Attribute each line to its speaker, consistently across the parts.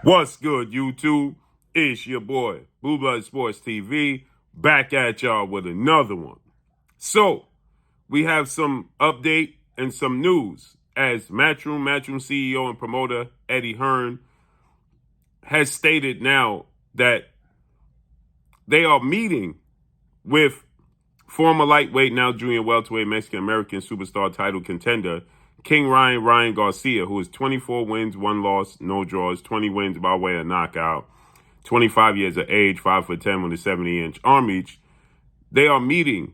Speaker 1: What's good, YouTube? It's your boy, Blue Blood Sports TV, back at y'all with another one. So, we have some update and some news as Matchroom CEO and promoter Eddie Hearn has stated now that they are meeting with former lightweight, now junior welterweight Mexican-American superstar title contender King Ryan Garcia, who is 24 wins, 1 loss, no draws, 20 wins by way of knockout, 25 years of age, 5'10" with a 70-inch arm reach. They are meeting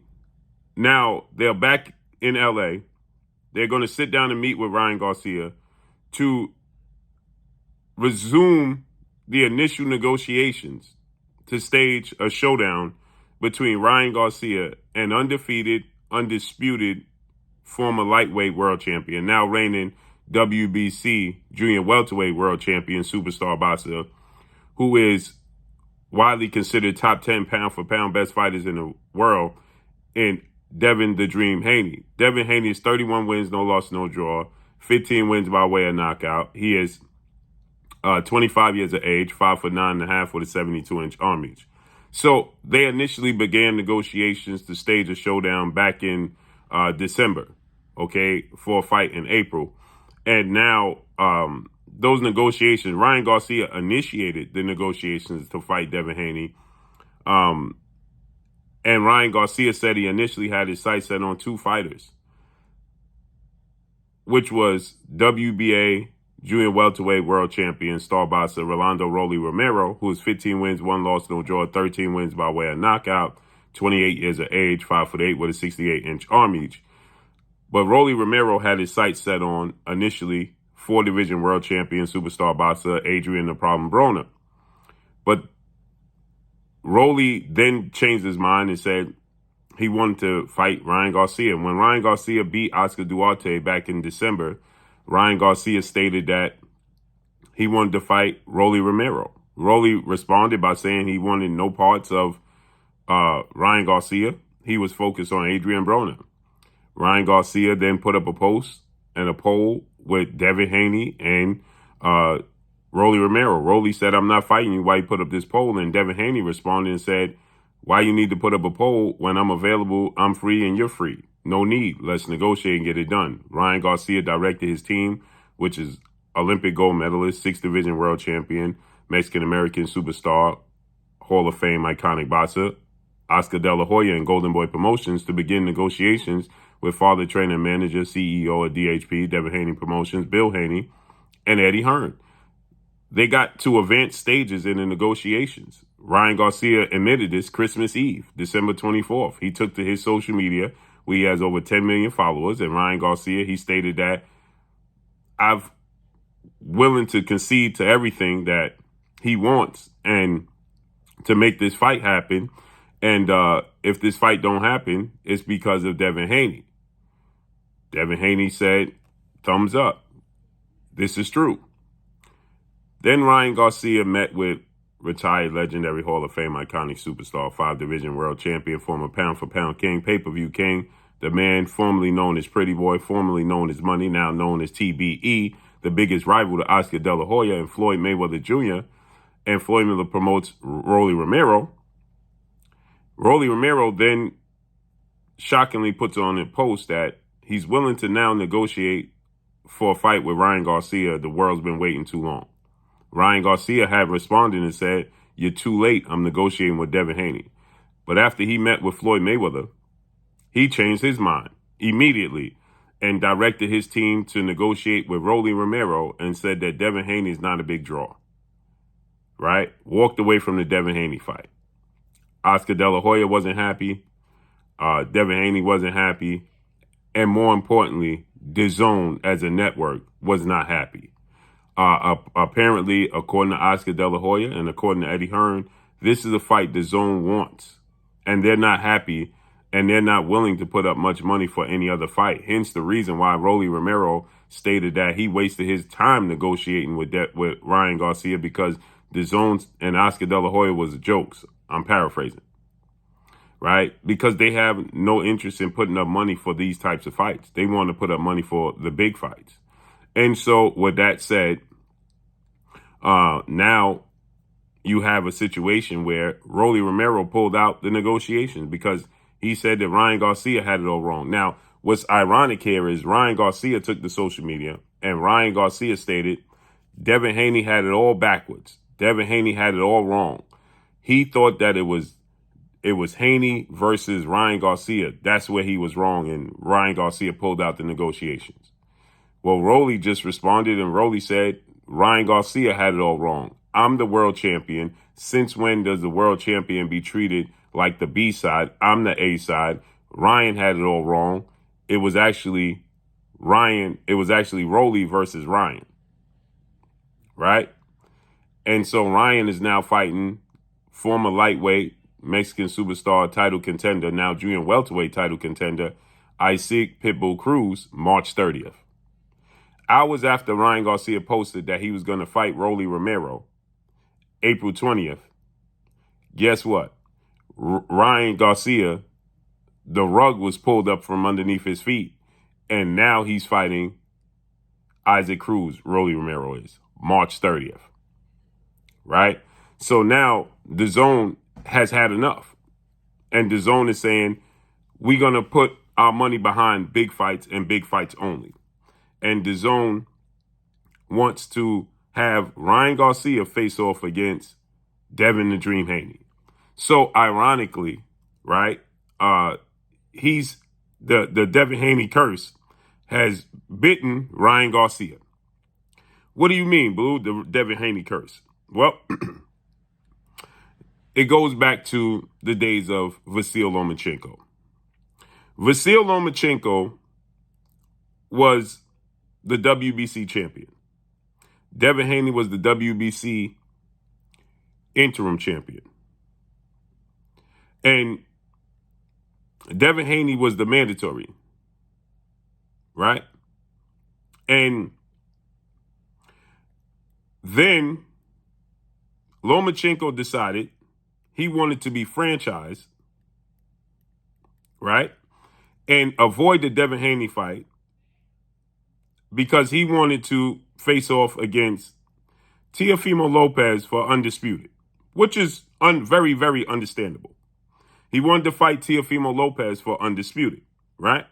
Speaker 1: now. They're back in LA. They're going to sit down and meet with Ryan Garcia to resume the initial negotiations to stage a showdown between Ryan Garcia and undisputed former lightweight world champion, now reigning WBC junior welterweight world champion, superstar boxer, who is widely considered top 10 pound for pound best fighters in the world, in Devin "The Dream" Haney. Devin Haney is 31 wins, no loss, no draw, 15 wins by way of knockout. He is 25 years of age, 5'9.5" with a 72-inch arm reach. So they initially began negotiations to stage a showdown back in December, for a fight in April. And now those negotiations, Ryan Garcia initiated the negotiations to fight Devin Haney. And Ryan Garcia said he initially had his sights set on 2 fighters, which was WBA junior welterweight world champion star boxer Rolando Romero, who is 15 wins, 1 loss, no draw, 13 wins by way of knockout, 28 years of age, 5'8" with a 68-inch arm reach. But Romero had his sights set on initially 4-division world champion superstar boxer Adrian "The Problem" Broner. But Rolly then changed his mind and said he wanted to fight Ryan Garcia. When Ryan Garcia beat Oscar Duarte back in December, Ryan Garcia stated that he wanted to fight Romero. Rolly responded by saying he wanted no parts of Ryan Garcia. He was focused on Adrian Broner. Ryan Garcia then put up a post and a poll with Devin Haney and Romero. Rolly said, "I'm not fighting you. Why you put up this poll?" And Devin Haney responded and said, "Why you need to put up a poll when I'm available, I'm free, and you're free? No need. Let's negotiate and get it done." Ryan Garcia directed his team, which is Olympic gold medalist, 6th division world champion, Mexican-American superstar, Hall of Fame iconic boxer, Oscar De La Hoya and Golden Boy Promotions, to begin negotiations with father, trainer, and manager, CEO of DHP, Devin Haney Promotions, Bill Haney, and Eddie Hearn. They got to advanced stages in the negotiations. Ryan Garcia admitted this Christmas Eve, December 24th. He took to his social media, where he has over 10 million followers, and Ryan Garcia, he stated that I've willing to concede to everything that he wants and to make this fight happen. And if this fight don't happen, it's because of Devin Haney. Devin Haney said, thumbs up. This is true. Then Ryan Garcia met with retired legendary Hall of Fame iconic superstar, 5-division world champion, former pound-for-pound king, pay-per-view king, the man formerly known as Pretty Boy, formerly known as Money, now known as TBE, the biggest rival to Oscar De La Hoya and Floyd Mayweather Jr., and Floyd Mayweather promotes Romero. Romero then shockingly puts on a post that he's willing to now negotiate for a fight with Ryan Garcia. The world's been waiting too long. Ryan Garcia had responded and said, "You're too late. I'm negotiating with Devin Haney." But after he met with Floyd Mayweather, he changed his mind immediately and directed his team to negotiate with Romero and said that Devin Haney is not a big draw. Right? Walked away from the Devin Haney fight. Oscar De La Hoya wasn't happy. Devin Haney wasn't happy. And more importantly, Dazn as a network was not happy. Apparently, according to Oscar De La Hoya and according to Eddie Hearn, this is a fight Dazn wants. And they're not happy, and they're not willing to put up much money for any other fight. Hence the reason why Romero stated that he wasted his time negotiating with Ryan Garcia, because Dazn and Oscar De La Hoya was jokes. I'm paraphrasing. Right? Because they have no interest in putting up money for these types of fights. They want to put up money for the big fights. And so with that said, Now you have a situation where Rolly Romero pulled out the negotiations because he said that Ryan Garcia had it all wrong. Now, what's ironic here is Ryan Garcia took to social media and Ryan Garcia stated Devin Haney had it all backwards. Devin Haney had it all wrong. He thought that it was Haney versus Ryan Garcia. That's where he was wrong, and Ryan Garcia pulled out the negotiations. Well, Rolly just responded, and Rolly said Ryan Garcia had it all wrong. I'm the world champion. Since when does the world champion be treated like the B side? I'm the A side. Ryan had it all wrong. It was actually Rolly versus Ryan. Right? And so Ryan is now fighting former lightweight, Mexican superstar title contender, now junior welterweight title contender, Isaac Pitbull Cruz, March 30th. Hours after Ryan Garcia posted that he was going to fight Rolly Romero, April 20th, guess what? Ryan Garcia, the rug was pulled up from underneath his feet, and now he's fighting Isaac Cruz, Rolly Romero is, March 30th. Right? So now Dazn has had enough. And Dazn is saying, we're going to put our money behind big fights and big fights only. And Dazn wants to have Ryan Garcia face off against Devin the Dream Haney. So ironically, right, he's the Devin Haney curse has bitten Ryan Garcia. What do you mean, Blue? The Devin Haney curse? Well, it goes back to the days of Vasyl Lomachenko. Vasyl Lomachenko was the WBC champion. Devin Haney was the WBC interim champion. And Devin Haney was the mandatory, right? And then Lomachenko decided he wanted to be franchised, right? And avoid the Devin Haney fight because he wanted to face off against Teofimo Lopez for undisputed, which is very, very understandable. He wanted to fight Teofimo Lopez for undisputed, right?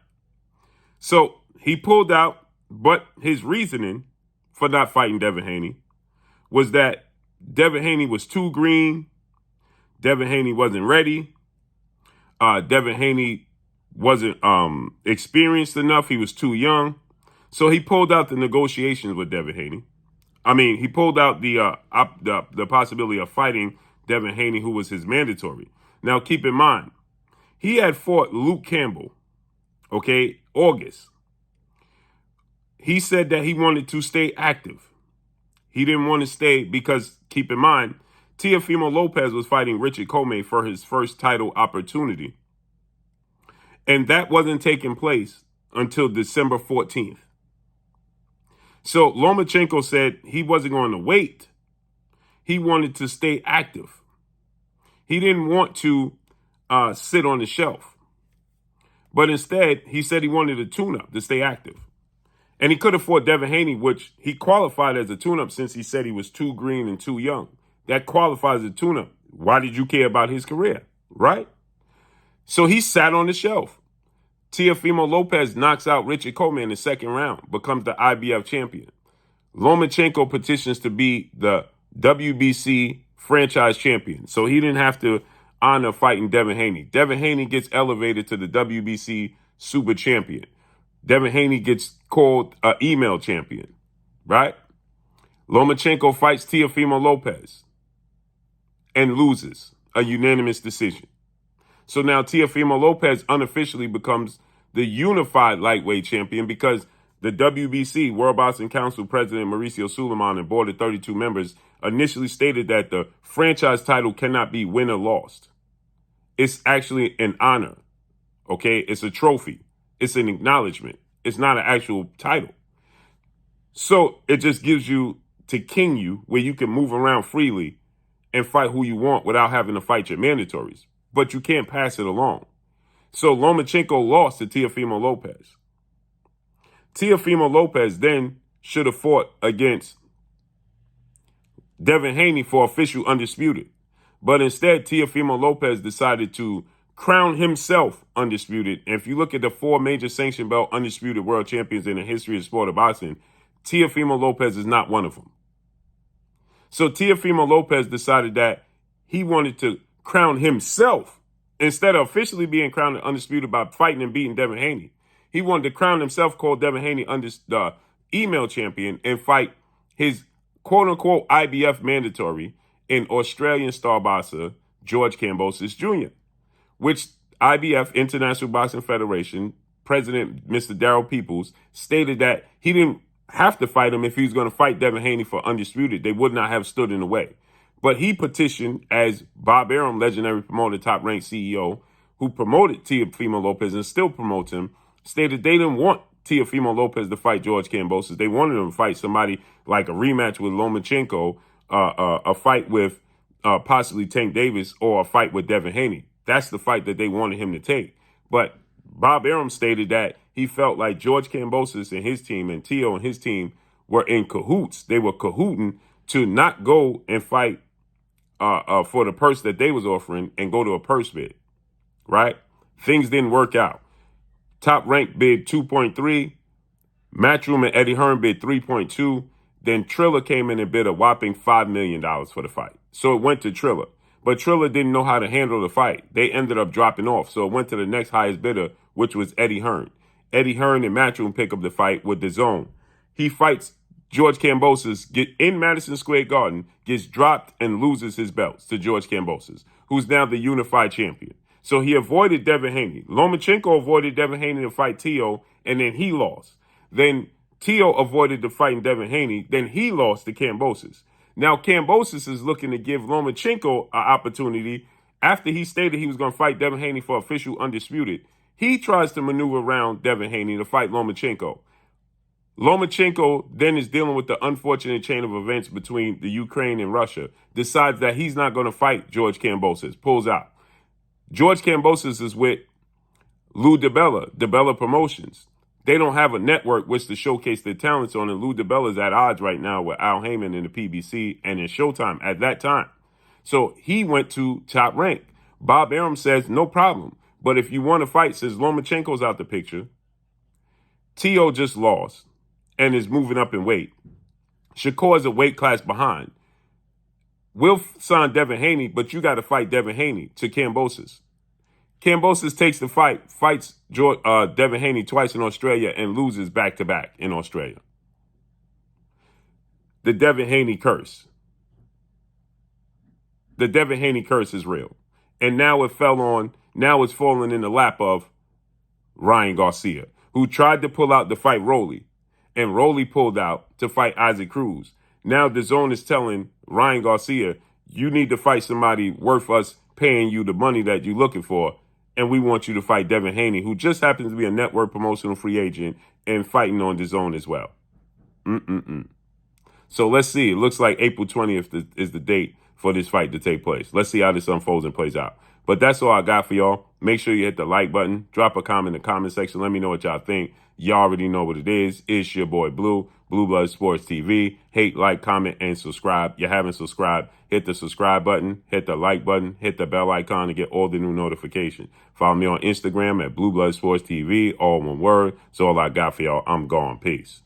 Speaker 1: So he pulled out, but his reasoning for not fighting Devin Haney was that Devin Haney was too green. Devin Haney wasn't ready. Devin Haney wasn't experienced enough. He was too young. So he pulled out the negotiations with Devin Haney. I mean, he pulled out the possibility of fighting Devin Haney, who was his mandatory. Now, keep in mind, he had fought Luke Campbell, okay, August. He said that he wanted to stay active. He didn't want to stay because, keep in mind, Teofimo Lopez was fighting Richard Comey for his first title opportunity. And that wasn't taking place until December 14th. So Lomachenko said he wasn't going to wait. He wanted to stay active. He didn't want to sit on the shelf. But instead, he said he wanted a tune-up to stay active. And he could have fought Devin Haney, which he qualified as a tune-up since he said he was too green and too young. That qualifies as a tune-up. Why did you care about his career, right? So he sat on the shelf. Teofimo Lopez knocks out Richard Comey in the second round, becomes the IBF champion. Lomachenko petitions to be the WBC franchise champion. So he didn't have to honor fighting Devin Haney. Devin Haney gets elevated to the WBC super champion. Devin Haney gets called an email champion, right? Lomachenko fights Teofimo Lopez and loses a unanimous decision. So now Teofimo Lopez unofficially becomes the unified lightweight champion because the WBC, World Boxing Council President Mauricio Suleiman and board of 32 members initially stated that the franchise title cannot be win or lost. It's actually an honor, okay? It's a trophy. It's an acknowledgement. It's not an actual title. So it just gives you to king you where you can move around freely and fight who you want without having to fight your mandatories. But you can't pass it along. So Lomachenko lost to Teofimo Lopez. Teofimo Lopez then should have fought against Devin Haney for official undisputed. But instead, Teofimo Lopez decided to crown himself undisputed. And if you look at the 4 major sanction belt undisputed world champions in the history of the sport of boxing, Teofimo Lopez is not one of them. So Teofimo Lopez decided that he wanted to crown himself instead of officially being crowned undisputed by fighting and beating Devin Haney. He wanted to crown himself, called Devin Haney the email champion, and fight his quote-unquote IBF mandatory in Australian star boxer George Kambosos Jr., which IBF, International Boxing Federation, President Mr. Darryl Peoples, stated that he didn't have to fight him if he was going to fight Devin Haney for undisputed. They would not have stood in the way. But he petitioned, as Bob Arum, legendary promoter, top-ranked CEO, who promoted Teofimo Lopez and still promotes him, stated they didn't want Teofimo Lopez to fight George Kambosos. They wanted him to fight somebody like a rematch with Lomachenko, a fight with possibly Tank Davis, or a fight with Devin Haney. That's the fight that they wanted him to take. But Bob Arum stated that he felt like George Kambosos and his team and Teo and his team were in cahoots. They were cahooting to not go and fight for the purse that they was offering and go to a purse bid, right? Things didn't work out. Top Rank bid 2.3. Matchroom and Eddie Hearn bid 3.2. Then Triller came in and bid a whopping $5 million for the fight. So it went to Triller. But Triller didn't know how to handle the fight. They ended up dropping off. So it went to the next highest bidder, which was Eddie Hearn. Eddie Hearn and Matchroom pick up the fight with Dazn. He fights George Kambosos, get in Madison Square Garden, gets dropped and loses his belts to George Kambosos, who's now the unified champion. So he avoided Devin Haney. Lomachenko avoided Devin Haney to fight Teo, and then he lost. Then Teo avoided the fight in Devin Haney, then he lost to Kambosos. Now Kambosos is looking to give Lomachenko an opportunity after he stated he was going to fight Devin Haney for official undisputed. He tries to maneuver around Devin Haney to fight Lomachenko. Lomachenko then is dealing with the unfortunate chain of events between the Ukraine and Russia, decides that he's not going to fight George Kambosos, pulls out. George Kambosos is with Lou DiBella Promotions. They don't have a network which to showcase their talents on, and Lou DiBella's at odds right now with Al Heyman in the PBC and in Showtime at that time. So he went to Top Rank. Bob Arum says, no problem. But if you want to fight, since Lomachenko's out the picture, Teo just lost and is moving up in weight. Shakur is a weight class behind. We'll sign Devin Haney, but you got to fight Devin Haney to Kambosos. Kambosos takes the fight, fights Devin Haney twice in Australia and loses back-to-back in Australia. The Devin Haney curse. The Devin Haney curse is real. And now it's fallen in the lap of Ryan Garcia, who tried to pull out to fight Rolly, and Rolly pulled out to fight Isaac Cruz. Now Dazn is telling Ryan Garcia, you need to fight somebody worth us paying you the money that you're looking for, and we want you to fight Devin Haney, who just happens to be a network promotional free agent and fighting on Dazn as well. So let's see. It looks like April 20th is the date for this fight to take place. Let's see how this unfolds and plays out. But that's all I got for y'all. Make sure you hit the like button. Drop a comment in the comment section. Let me know what y'all think. Y'all already know what it is. It's your boy Blue, Blue Blood Sports TV. Hate, like, comment, and subscribe. You haven't subscribed, hit the subscribe button, hit the like button, hit the bell icon to get all the new notifications. Follow me on Instagram at Blue Blood Sports TV, all one word. That's all I got for y'all. I'm gone. Peace.